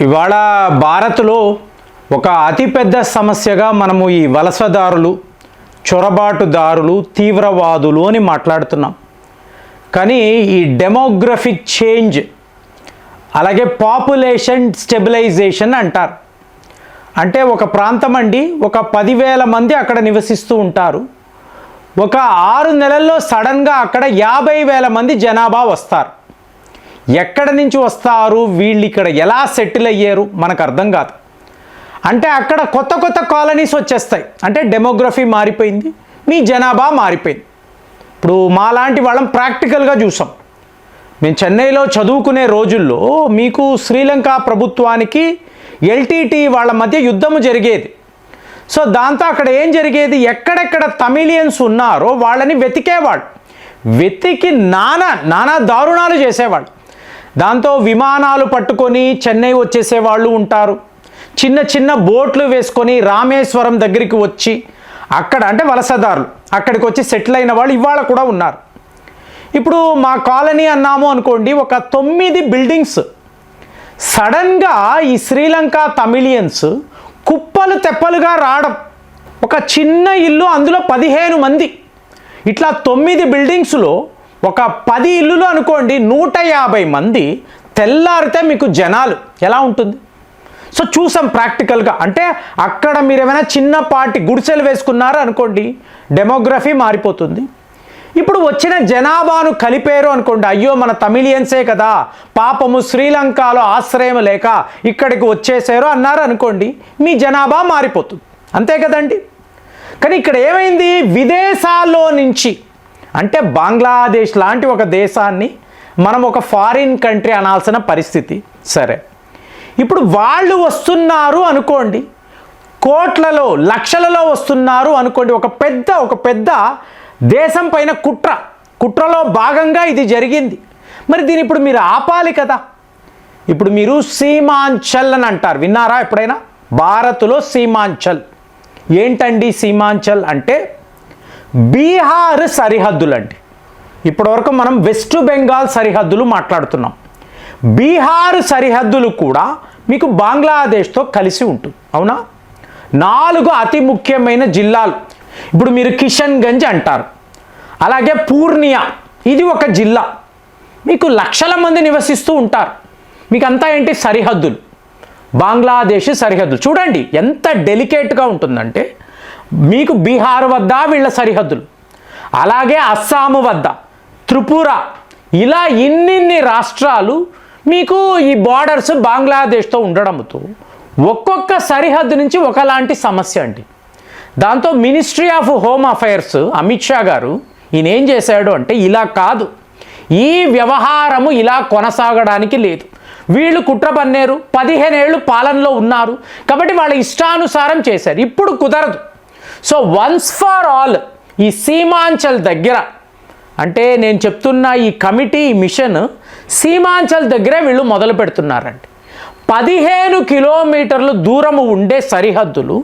ఇవాళ భారత్లో ఒక అతిపెద్ద సమస్యగా మనము ఈ వలసదారులు, చొరబాటుదారులు, తీవ్రవాదులు అని మాట్లాడుతున్నాం. కానీ ఈ డెమోగ్రఫిక్ చేంజ్ అలాగే పాపులేషన్ స్టెబిలైజేషన్ అంటారు. అంటే ఒక ప్రాంతం అండి, ఒక 10,000 మంది అక్కడ నివసిస్తూ ఉంటారు. ఒక 6 నెలల్లో సడన్గా అక్కడ 50,000 మంది జనాభా వస్తారు. ఎక్కడి నుంచి వస్తారు, వీళ్ళు ఇక్కడ ఎలా సెటిల్ అయ్యారు మనకు అర్థం కాదు. అంటే అక్కడ కొత్త కొత్త కాలనీస్ వచ్చేస్తాయి. అంటే డెమోగ్రఫీ మారిపోయింది, మీ జనాభా మారిపోయింది. ఇప్పుడు మాలాంటి వాళ్ళం ప్రాక్టికల్గా చూసాం. మేము చెన్నైలో చదువుకునే రోజుల్లో మీకు శ్రీలంక ప్రభుత్వానికి ఎల్టీటీ వాళ్ళ మధ్య యుద్ధము జరిగేది. సో దాంతో అక్కడ ఏం జరిగేది, ఎక్కడెక్కడ తమిళియన్స్ ఉన్నారో వాళ్ళని వెతికేవాళ్ళు, వెతికి నానా దారుణాలు చేసేవాళ్ళు. దాంతో విమానాలు పట్టుకొని చెన్నై వచ్చేసేవాళ్ళు ఉంటారు. చిన్న చిన్న బోట్లు వేసుకొని రామేశ్వరం దగ్గరికి వచ్చి అక్కడ, అంటే వలసదారులు అక్కడికి వచ్చి సెటిల్ అయిన వాళ్ళు ఇవాళ కూడా ఉన్నారు. ఇప్పుడు మా కాలనీ అన్నాము అనుకోండి, ఒక 9 బిల్డింగ్స్ సడన్గా ఈ శ్రీలంక తమిళియన్స్ కుప్పలు తెప్పలుగా రావడం. ఒక చిన్న ఇల్లు, అందులో 15 మంది. ఇట్లా 9 బిల్డింగ్స్లో ఒక 10 ఇల్లులు అనుకోండి, 150 మంది. తెల్లారితే మీకు జనాలు ఎలా ఉంటుంది? సో చూసాం ప్రాక్టికల్గా. అంటే అక్కడ మీరు ఏమైనా చిన్నపాటి గుడిసెలు వేసుకున్నారు అనుకోండి, డెమోగ్రఫీ మారిపోతుంది. ఇప్పుడు వచ్చిన జనాభాను కలిపేరు అనుకోండి, అయ్యో మన తమిళియన్సే కదా పాపము శ్రీలంకలో ఆశ్రయం లేక ఇక్కడికి వచ్చేసారు అన్నారు అనుకోండి, మీ జనాభా మారిపోతుంది. అంతే కదండి. కానీ ఇక్కడ ఏమైంది, విదేశాల్లో నుంచి, అంటే బంగ్లాదేశ్ లాంటి ఒక దేశాన్ని మనం ఒక ఫారిన్ కంట్రీ అనాల్సిన పరిస్థితి. సరే, ఇప్పుడు వాళ్ళు వస్తున్నారు అనుకోండి, కోట్లలో లక్షలలో వస్తున్నారు అనుకోండి. ఒక పెద్ద దేశం పైన కుట్రలో భాగంగా ఇది జరిగింది. మరి దీని ఇప్పుడు మీరు ఆపాలి కదా. ఇప్పుడు మీరు సీమాంచల్ అని అంటారు, విన్నారా ఎప్పుడైనా? భారత్లో సీమాంచల్ ఏంటండి? సీమాంచల్ అంటే బీహార్ సరిహద్దులు అండి. ఇప్పటివరకు మనం వెస్ట్ బెంగాల్ సరిహద్దులు మాట్లాడుతున్నాం. బీహార్ సరిహద్దులు కూడా మీకు బంగ్లాదేశ్తో కలిసి ఉంటుంది, అవునా? 4 అతి ముఖ్యమైన జిల్లాలు. ఇప్పుడు మీరు కిషన్గంజ్ అంటారు, అలాగే పూర్ణియా, ఇది ఒక జిల్లా. మీకు లక్షల మంది నివసిస్తూ ఉంటారు. మీకు అంతా ఏంటి, సరిహద్దులు, బంగ్లాదేశ్ సరిహద్దులు. చూడండి ఎంత డెలికేట్గా ఉంటుందంటే, మీకు బీహార్ వద్ద వీళ్ళ సరిహద్దులు, అలాగే అస్సాము వద్ద, త్రిపుర, ఇలా ఇన్నిన్ని రాష్ట్రాలు మీకు ఈ బార్డర్స్ బంగ్లాదేశ్తో ఉండడంతో ఒక్కొక్క సరిహద్దు నుంచి ఒకలాంటి సమస్య అండి. దాంతో ministry of home affairs Amit Shah గారు ఈయన ఏం చేశాడు అంటే, ఇలా కాదు, ఈ వ్యవహారము ఇలా కొనసాగడానికి లేదు. వీళ్ళు కుట్ర పన్నేరు, 15 ఏళ్ళు పాలనలో ఉన్నారు కాబట్టి వాళ్ళ ఇష్టానుసారం చేశారు. ఇప్పుడు కుదరదు. సో వన్స్ ఫర్ ఆల్ ఈ సీమాంచల్ దగ్గర, అంటే నేను చెప్తున్న ఈ కమిటీ మిషన్ సీమాంచల్ దగ్గరే వీళ్ళు మొదలు పెడుతున్నారండి. 15 కిలోమీటర్లు దూరము ఉండే సరిహద్దులు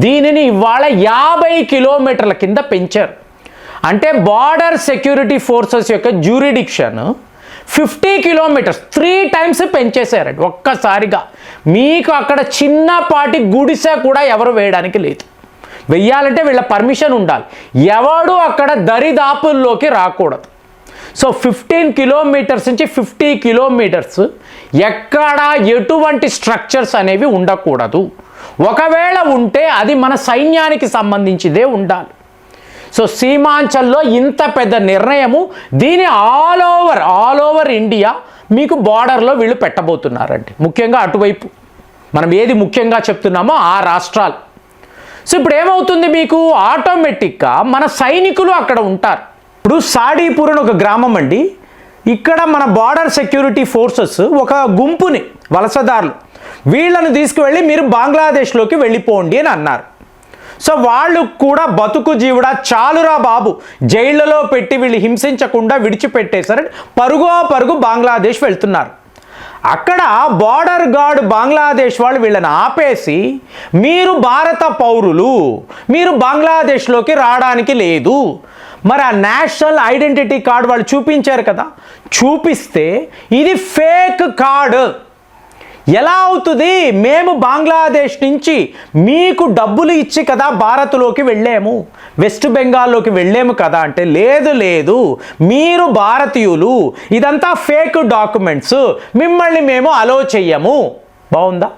దీనిని ఇవాళ 50 కిలోమీటర్ల కింద పెంచారు. అంటే బార్డర్ సెక్యూరిటీ ఫోర్సెస్ యొక్క జ్యూరిడిక్షన్ 50 కిలోమీటర్స్ 3 టైమ్స్ పెంచేశారండి ఒక్కసారిగా. మీకు అక్కడ చిన్నపాటి గుడిసె కూడా ఎవరు వేయడానికి లేదు. వెయ్యాలంటే వీళ్ళ పర్మిషన్ ఉండాలి. ఎవడు అక్కడ దరిదాపుల్లోకి రాకూడదు. సో 15 కిలోమీటర్స్ నుంచి 50 కిలోమీటర్స్ ఎక్కడ ఎటువంటి స్ట్రక్చర్స్ అనేవి ఉండకూడదు. ఒకవేళ ఉంటే అది మన సైన్యానికి సంబంధించిదే ఉండాలి. సో సీమాంచల్లో ఇంత పెద్ద నిర్ణయము, దీని ఆల్ ఓవర్ ఇండియా మీకు బార్డర్లో వీళ్ళు పెట్టబోతున్నారండి. ముఖ్యంగా అటువైపు మనం ఏది ముఖ్యంగా చెప్తున్నామో ఆ రాష్ట్రాలు. సో ఇప్పుడు ఏమవుతుంది, మీకు ఆటోమేటిక్గా మన సైనికులు అక్కడ ఉంటారు. ఇప్పుడు సాడీపూర్ అని ఒక గ్రామం అండి. ఇక్కడ మన బార్డర్ సెక్యూరిటీ ఫోర్సెస్ ఒక గుంపుని, వలసదారులు, వీళ్ళను తీసుకువెళ్ళి మీరు బంగ్లాదేశ్లోకి వెళ్ళిపోండి అని అన్నారు. సో వాళ్ళు కూడా బతుకు జీవుడా, చాలురా బాబు, జైళ్లలో పెట్టి వీళ్ళు హింసించకుండా విడిచిపెట్టేశారని పరుగు బంగ్లాదేశ్ వెళ్తున్నారు. అక్కడ బార్డర్ గార్డ్ బంగ్లాదేశ్ వాళ్ళు వీళ్ళని ఆపేసి, మీరు భారత పౌరులు, మీరు బంగ్లాదేశ్లోకి రావడానికి లేదు. మరి ఆ నేషనల్ ఐడెంటిటీ కార్డు వాళ్ళు చూపించారు కదా, చూపిస్తే ఇది ఫేక్ కార్డు, ఎలా అవుతుంది? మేము బంగ్లాదేశ్ నుంచి మీకు డబ్బులు ఇచ్చి కదా భారత్లోకి వెళ్ళాము, వెస్ట్ బెంగాల్లోకి వెళ్ళాము కదా అంటే, లేదు మీరు భారతీయులు, ఇదంతా ఫేక్ డాక్యుమెంట్స్, మిమ్మల్ని మేము అలో చెయ్యము. బాగుందా?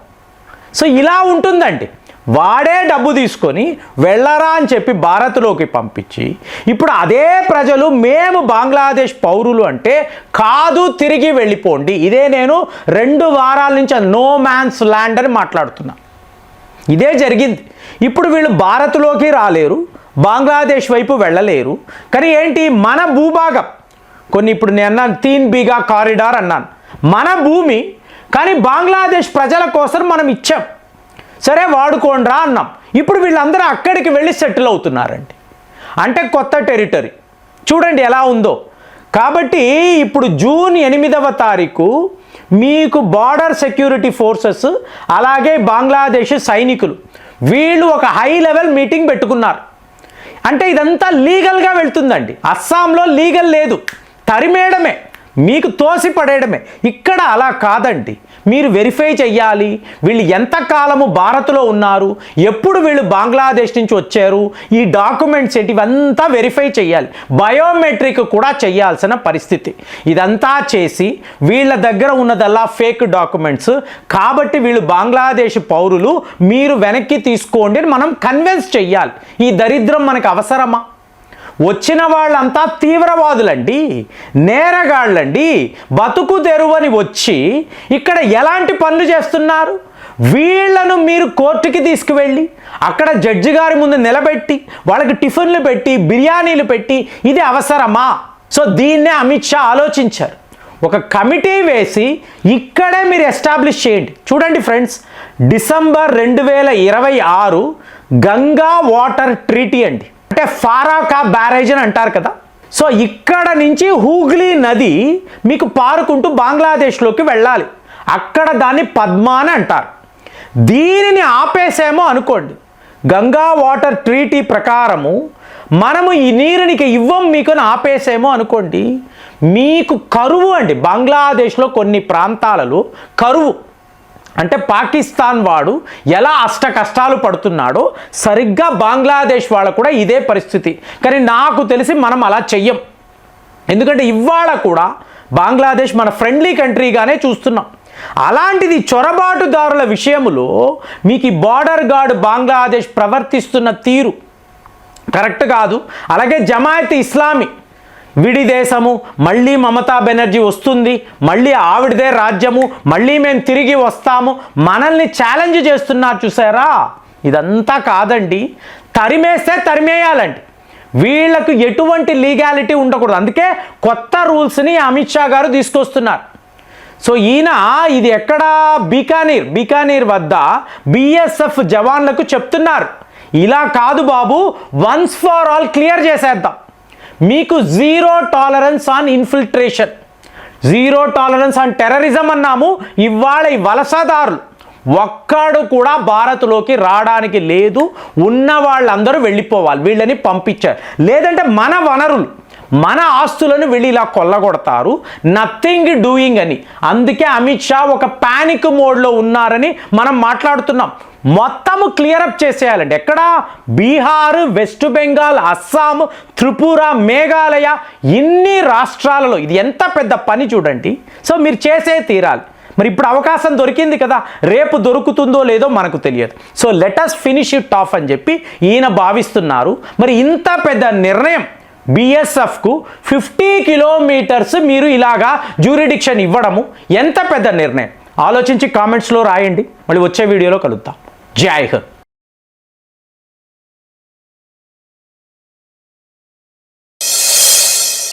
సో ఇలా ఉంటుందండి. వాడే డబ్బు తీసుకొని వెళ్ళరా అని చెప్పి భారత్లోకి పంపించి, ఇప్పుడు అదే ప్రజలు మేము బంగ్లాదేశ్ పౌరులు అంటే కాదు, తిరిగి వెళ్ళిపోండి. ఇదే నేను 2 వారాల నుంచి నో మ్యాన్స్ ల్యాండ్ అని మాట్లాడుతున్నా. ఇదే జరిగింది. ఇప్పుడు వీళ్ళు భారత్లోకి రాలేరు, బంగ్లాదేశ్ వైపు వెళ్ళలేరు. కానీ ఏంటి, మన భూభాగం కొన్ని, ఇప్పుడు నేను అన్నాను 3 బిగా కారిడార్ అన్నాను, మన భూమి, కానీ బంగ్లాదేశ్ ప్రజల కోసం మనం ఇచ్చాం. సరే వాడుకోండ్రా అన్నాం. ఇప్పుడు వీళ్ళందరూ అక్కడికి వెళ్ళి సెటిల్ అవుతున్నారండి. అంటే కొత్త టెరిటరీ చూడండి ఎలా ఉందో. కాబట్టి ఇప్పుడు జూన్ 8వ తారీఖు మీకు బార్డర్ సెక్యూరిటీ ఫోర్సెస్ అలాగే బంగ్లాదేశ్ సైనికులు వీళ్ళు ఒక హై లెవెల్ మీటింగ్ పెట్టుకున్నారు. అంటే ఇదంతా లీగల్గా వెళ్తుందండి. అస్సాంలో లీగల్ లేదు, తరిమేయడమే, మీకు తోసి పడేయడమే. ఇక్కడ అలా కాదండి, మీరు వెరిఫై చెయ్యాలి. వీళ్ళు ఎంతకాలము భారత్లో ఉన్నారు, ఎప్పుడు వీళ్ళు బంగ్లాదేశ్ నుంచి వచ్చారు, ఈ డాక్యుమెంట్స్ ఏంటి, ఇవంతా వెరిఫై చెయ్యాలి. బయోమెట్రిక్ కూడా చెయ్యాల్సిన పరిస్థితి. ఇదంతా చేసి వీళ్ళ దగ్గర ఉన్నదల్లా ఫేక్ డాక్యుమెంట్స్ కాబట్టి వీళ్ళు బంగ్లాదేశ్ పౌరులు, మీరు వెనక్కి తీసుకోండి అని మనం కన్విన్స్ చెయ్యాలి. ఈ దరిద్రం మనకు అవసరమా? వచ్చిన వాళ్ళంతా తీవ్రవాదులండి, నేరగాళ్ళండి, బతుకు తెరువని వచ్చి ఇక్కడ ఎలాంటి పనులు చేస్తున్నారు? వీళ్లను మీరు కోర్టుకి తీసుకువెళ్ళి అక్కడ జడ్జి గారి ముందు నిలబెట్టి వాళ్ళకి టిఫిన్లు పెట్టి బిర్యానీలు పెట్టి ఇది అవసరమా? సో దీన్నే అమిత్ షా ఆలోచించారు. ఒక కమిటీ వేసి ఇక్కడే మీరు ఎస్టాబ్లిష్ చేయండి. చూడండి friends, December 2026 Ganga water treaty అండి, అంటే ఫారాకా బ్యారేజ్ అని అంటారు కదా. సో ఇక్కడ నుంచి హూగ్లీ నది మీకు పారుకుంటూ బంగ్లాదేశ్లోకి వెళ్ళాలి. అక్కడ దాన్ని పద్మా అని అంటారు. దీనిని ఆపేసేమో అనుకోండి, గంగా వాటర్ ట్రీటీ ప్రకారము మనము ఈ నీరునికి ఇవ్వం మీకు అని ఆపేసేమో అనుకోండి, మీకు కరువు అండి. బంగ్లాదేశ్లో కొన్ని ప్రాంతాలలో కరువు అంటే పాకిస్తాన్ వాడు ఎలా అష్ట కష్టాలు పడుతున్నాడో సరిగ్గా బంగ్లాదేశ్ వాళ్ళకు కూడా ఇదే పరిస్థితి. కానీ నాకు తెలిసి మనం అలా చెయ్యం. ఎందుకంటే ఇవాళ కూడా బంగ్లాదేశ్ మన ఫ్రెండ్లీ కంట్రీగానే చూస్తున్నాం. అలాంటిది చొరబాటుదారుల విషయంలో మీకు ఈ బార్డర్ గార్డ్ బంగ్లాదేశ్ ప్రవర్తిస్తున్న తీరు కరెక్ట్ కాదు. అలాగే జమాయత్ ఇస్లామీ విడి దేశము, మళ్ళీ మమతా బెనర్జీ వస్తుంది, మళ్ళీ ఆవిడదే రాజ్యము, మళ్ళీ మేము తిరిగి వస్తాము, మనల్ని ఛాలెంజ్ చేస్తున్నారు చూసారా? ఇదంతా కాదండి, తరిమేస్తే తరిమేయాలండి. వీళ్లకు ఎటువంటి లీగాలిటీ ఉండకూడదు. అందుకే కొత్త రూల్స్ని అమిత్ షా గారు తీసుకొస్తున్నారు. సో ఈయన ఇది ఎక్కడ, బీకానీర్ వద్ద బిఎస్ఎఫ్ జవాన్లకు చెప్తున్నారు, ఇలా కాదు బాబు, వన్స్ ఫర్ ఆల్ క్లియర్ చేసేద్దాం. మీకు 0 tolerance on infiltration, 0 tolerance on terrorism అన్నాము. ఇవాళ ఈ వలసదారులు ఒక్కడు కూడా భారత్లోకి రావడానికి లేదు. ఉన్న వాళ్ళందరూ వెళ్ళిపోవాలి, వీళ్ళని పంపించారు. లేదంటే మన వనరులు, మన ఆస్తులను వెళ్ళి ఇలా కొల్లగొడతారు, నథింగ్ డూయింగ్ అని. అందుకే అమిత్ షా ఒక ప్యానిక్ మోడ్లో ఉన్నారని మనం మాట్లాడుతున్నాం. మొత్తము క్లియరప్ చేసేయాలండి. ఎక్కడ? బీహార్, వెస్ట్ బెంగాల్, అస్సాం, త్రిపుర, మేఘాలయ, ఇన్ని రాష్ట్రాలలో ఇది ఎంత పెద్ద పని చూడండి. సో మీరు చేసే తీరాలి. మరి ఇప్పుడు అవకాశం దొరికింది కదా, రేపు దొరుకుతుందో లేదో మనకు తెలియదు. So let us finish it of అని చెప్పి ఈయన భావిస్తున్నారు. మరి ఇంత పెద్ద నిర్ణయం బిఎస్ఎఫ్కు 50 కిలోమీటర్స్ మీరు ఇలాగా జ్యూరిడిక్షన్ ఇవ్వడము ఎంత పెద్ద నిర్ణయం? ఆలోచించి కామెంట్స్లో రాయండి. మళ్ళీ వచ్చే వీడియోలో కలుద్దాం. జై హింద్.